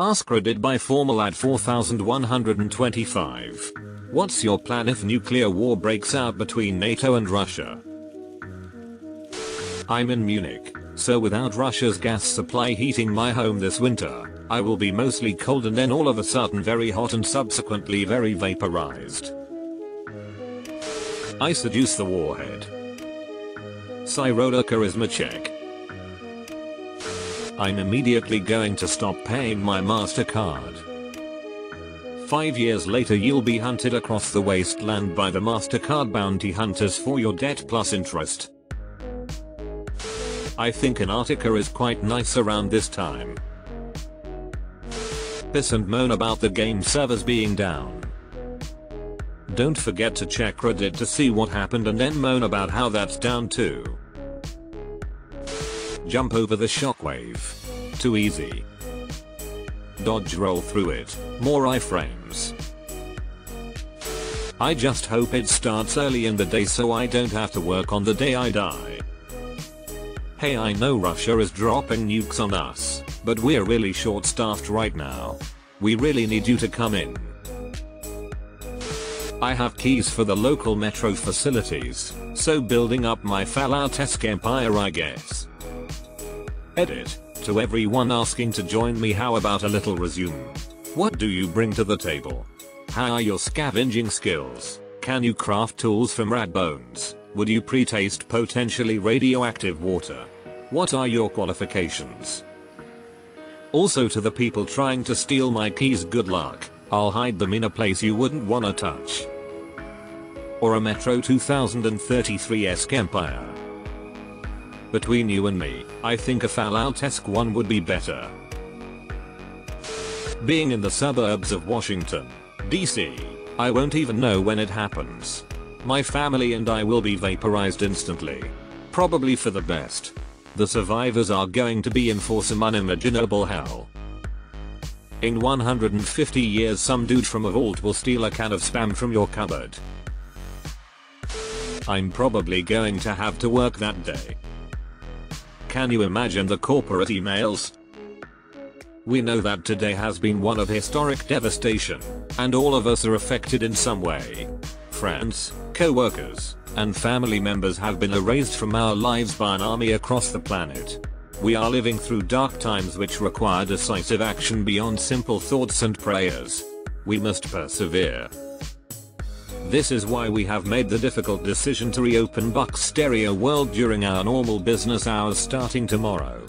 AskReddit by Formalad 4125. What's your plan if nuclear war breaks out between NATO and Russia? I'm in Munich, so without Russia's gas supply heating my home this winter, I will be mostly cold and then all of a sudden very hot and subsequently very vaporized. I seduce the warhead. Siroda charisma check. I'm immediately going to stop paying my MasterCard. 5 years later you'll be hunted across the wasteland by the MasterCard bounty hunters for your debt plus interest. I think Antarctica is quite nice around this time. Piss and moan about the game servers being down. Don't forget to check Reddit to see what happened and then moan about how that's down too. Jump over the shockwave. Too easy. Dodge roll through it. More iframes. I just hope it starts early in the day so I don't have to work on the day I die. Hey, I know Russia is dropping nukes on us, but we're really short-staffed right now. We really need you to come in. I have keys for the local metro facilities, so building up my Fallout-esque empire I guess. Edit. To everyone asking to join me, how about a little resume? What do you bring to the table? How are your scavenging skills? Can you craft tools from rat bones? Would you pre-taste potentially radioactive water? What are your qualifications? Also, to the people trying to steal my keys, good luck. I'll hide them in a place you wouldn't wanna touch. Or a Metro 2033-esque empire. Between you and me, I think a Fallout-esque one would be better. Being in the suburbs of Washington, D.C., I won't even know when it happens. My family and I will be vaporized instantly. Probably for the best. The survivors are going to be in for some unimaginable hell. In 150 years some dude from a vault will steal a can of Spam from your cupboard. I'm probably going to have to work that day. Can you imagine the corporate emails? We know that today has been one of historic devastation, and all of us are affected in some way. Friends, co-workers, and family members have been erased from our lives by an army across the planet. We are living through dark times which require decisive action beyond simple thoughts and prayers. We must persevere. This is why we have made the difficult decision to reopen Buck's Stereo World during our normal business hours starting tomorrow.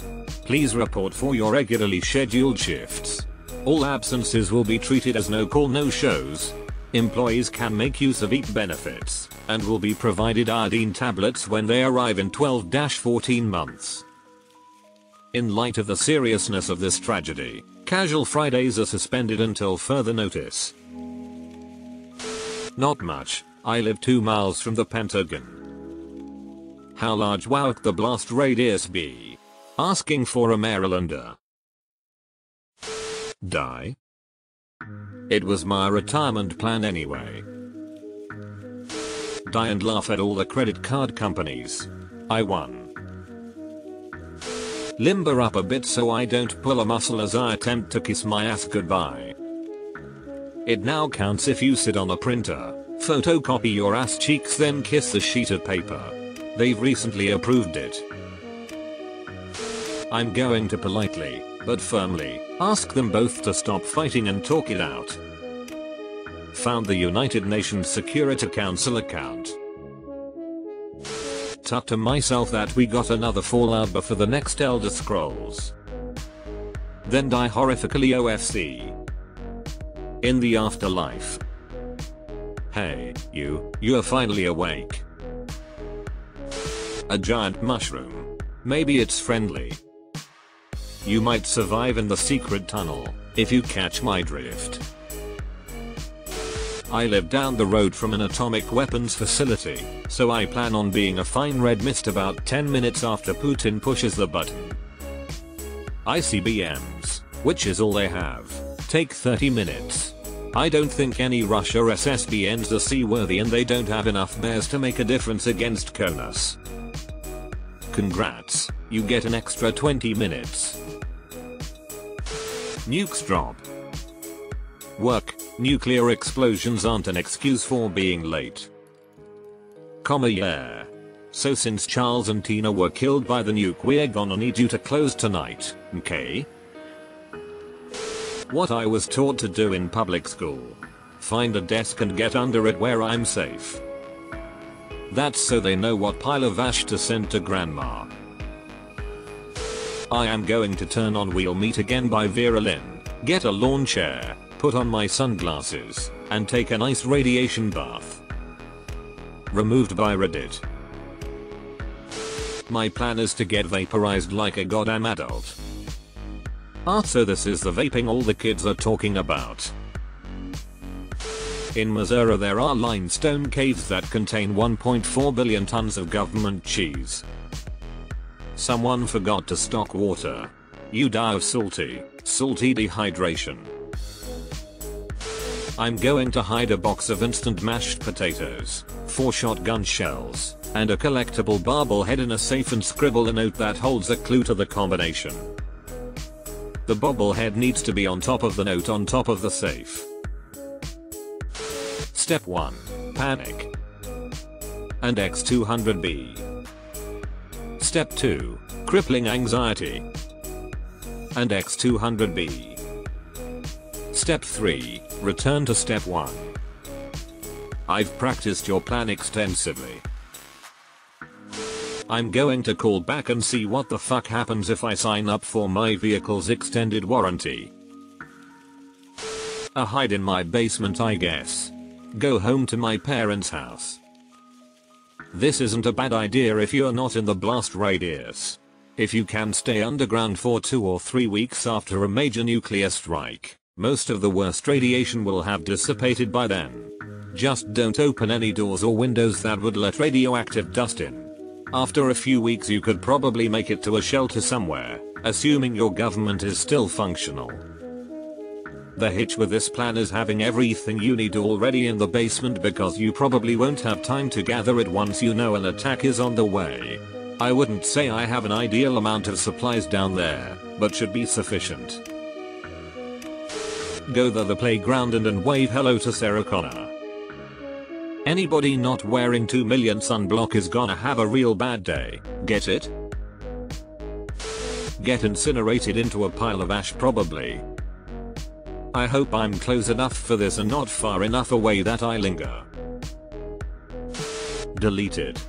Please report for your regularly scheduled shifts. All absences will be treated as no-call no-shows. Employees can make use of EAP benefits, and will be provided iodine tablets when they arrive in 12-14 months. In light of the seriousness of this tragedy, casual Fridays are suspended until further notice. Not much. I live 2 miles from the Pentagon. How large would the blast radius be? Asking for a Marylander. Die? It was my retirement plan anyway. Die and laugh at all the credit card companies. I won. Limber up a bit so I don't pull a muscle as I attempt to kiss my ass goodbye. It now counts if you sit on a printer, photocopy your ass cheeks then kiss the sheet of paper. They've recently approved it. I'm going to politely, but firmly, ask them both to stop fighting and talk it out. Found the United Nations Security Council account. Tuck to myself that we got another Fallout before the next Elder Scrolls. Then die horrifically OFC. In the afterlife. Hey, you're finally awake. A giant mushroom. Maybe it's friendly. You might survive in the secret tunnel, if you catch my drift. I live down the road from an atomic weapons facility, so I plan on being a fine red mist about 10 minutes after Putin pushes the button. ICBMs, which is all they have, take 30 minutes. I don't think any Russia SSBNs are seaworthy and they don't have enough bears to make a difference against Konus. Congrats, you get an extra 20 minutes. Nukes drop. Work, nuclear explosions aren't an excuse for being late. Yeah. So since Charles and Tina were killed by the nuke, we're gonna need you to close tonight, okay? What I was taught to do in public school. Find a desk and get under it where I'm safe. That's so they know what pile of ash to send to grandma. I am going to turn on We'll Meet Again by Vera Lynn, get a lawn chair, put on my sunglasses, and take a nice radiation bath. Removed by Reddit. My plan is to get vaporized like a goddamn adult. So this is the vaping all the kids are talking about. In Missouri there are limestone caves that contain 1.4 billion tons of government cheese. Someone forgot to stock water. You die of salty dehydration. I'm going to hide a box of instant mashed potatoes, 4 shotgun shells, and a collectible bobblehead in a safe and scribble a note that holds a clue to the combination. The bobblehead needs to be on top of the note on top of the safe. Step 1. Panic. And X200B. Step 2. Crippling anxiety. And X200B. Step 3. Return to step 1. I've practiced your plan extensively. I'm going to call back and see what the fuck happens if I sign up for my vehicle's extended warranty. Hide in my basement, I guess. Go home to my parents' house. This isn't a bad idea if you're not in the blast radius. If you can stay underground for 2 or 3 weeks after a major nuclear strike, most of the worst radiation will have dissipated by then. Just don't open any doors or windows that would let radioactive dust in. After a few weeks you could probably make it to a shelter somewhere, assuming your government is still functional. The hitch with this plan is having everything you need already in the basement because you probably won't have time to gather it once you know an attack is on the way. I wouldn't say I have an ideal amount of supplies down there, but should be sufficient. Go to the playground and wave hello to Sarah Connor. Anybody not wearing 2 million sunblock is gonna have a real bad day, get it? Get incinerated into a pile of ash probably. I hope I'm close enough for this and not far enough away that I linger. Deleted.